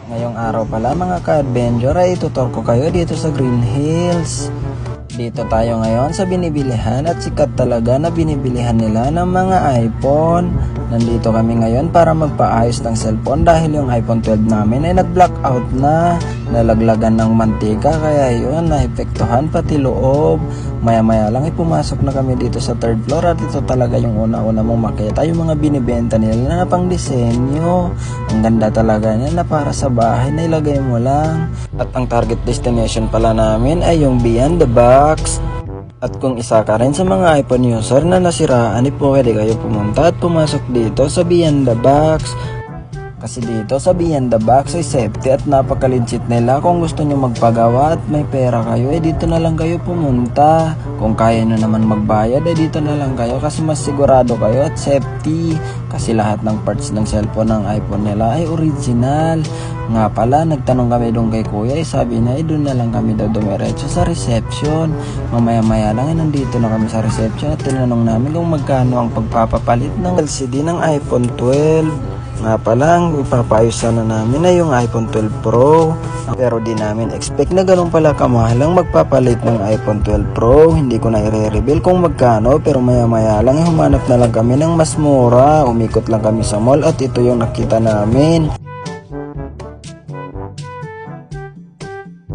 Ngayong araw pala mga ka-adventure ay tutor ko kayo dito sa Green Hills. Dito tayo ngayon sa binibilihan at sikat talaga na binibilihan nila ng mga iPhone. Nandito kami ngayon para magpaayos ng cellphone dahil yung iPhone 12 namin ay nag-blackout na. Nalaglagan ng mantika kaya yun naepektuhan pati loob. Maya lang pumasok na kami dito sa third floor at ito talaga yung una-una mong makita yung mga binibenta nila na pang disenyo. Ang ganda talaga niya na para sa bahay na ilagay mo lang. At ang target destination pala namin ay yung Beyond the Box. At kung isa ka rin sa mga iPhone user na nasiraan, pwede kayo pumunta at pumasok dito sa Beyond the Box. Kasi dito sa Beyond the Box ay safety at napakaligit nila. Kung gusto nyo magpagawa at may pera kayo, dito na lang kayo pumunta. Kung kaya nyo naman magbayad, dito na lang kayo kasi mas sigurado kayo at safety. Kasi lahat ng parts ng cellphone ng iPhone nila ay original. Nga pala, nagtanong kami doon kay kuya, sabi na doon na lang kami daw dumiretso sa reception. Mamaya lang nandito na kami sa reception at tinanong namin kung magkano ang pagpapapalit ng LCD ng iPhone 12. Nga pala, ang ipapayos sana namin ay yung iPhone 12 Pro. Pero di namin expect na ganun pala kamahal ang magpapalit ng iPhone 12 Pro. Hindi ko na i-reveal kung magkano, pero maya lang humanap na lang kami ng mas mura. Umikot lang kami sa mall at ito yung nakita namin.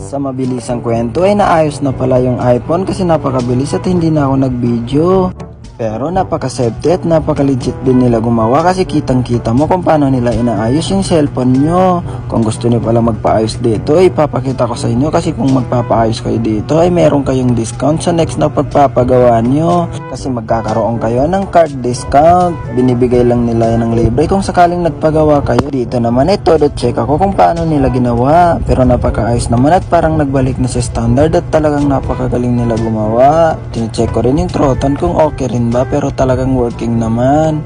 Sa mabilisang kwento ay naayos na pala yung iPhone kasi napakabilis at hindi na ako nag-video. Pero napaka-safety at napaka-legit din nila gumawa kasi kitang-kita mo kung paano nila inaayos yung cellphone nyo. Kung gusto nyo pala magpaayos dito, ipapakita ko sa inyo kasi kung magpapaayos kayo dito ay meron kayong discount sa next na pagpapagawa nyo. Kasi magkakaroon kayo ng card discount. Binibigay lang nila yan ng libre kung sakaling nagpagawa kayo. Dito naman ay todo check ako kung paano nila ginawa. Pero napaka-ayos naman at parang nagbalik na sa standard at talagang napakagaling nila gumawa. Tine-check ko rin yung troton kung okay rin ba, pero talagang working naman.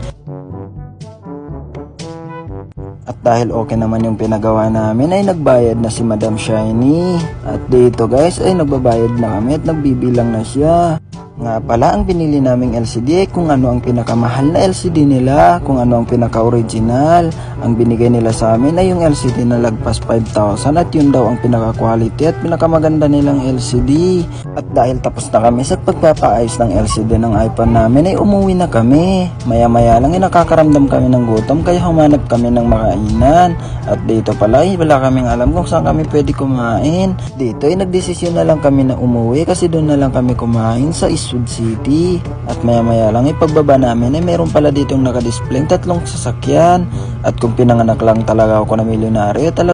At dahil okay naman yung pinagawa namin ay nagbayad na si Madam Shiny. At dito guys ay nagbabayad na kami at nagbibilang na siya. Nga pala, ang binili naming LCD ay kung ano ang pinakamahal na LCD nila, kung ano ang pinaka-original. Ang binigay nila sa amin ay yung LCD na lagpas 5,000 at yun daw ang pinaka-quality at pinakamaganda nilang LCD. At dahil tapos na kami sa pagpapaayos ng LCD ng iPhone namin ay umuwi na kami. Maya lang ay nakakaramdam kami ng gutom kaya humanap kami ng makainan. At dito pala ay wala kaming alam kung saan kami pwede kumain. Dito ay nagdesisyon na lang kami na umuwi kasi doon na lang kami kumain sa Eastwood City. At maya lang ay pagbaba namin ay meron pala ditong nakadisplay 3 sasakyan. At kung pinanganak lang talaga ako na milyonaryo, talaga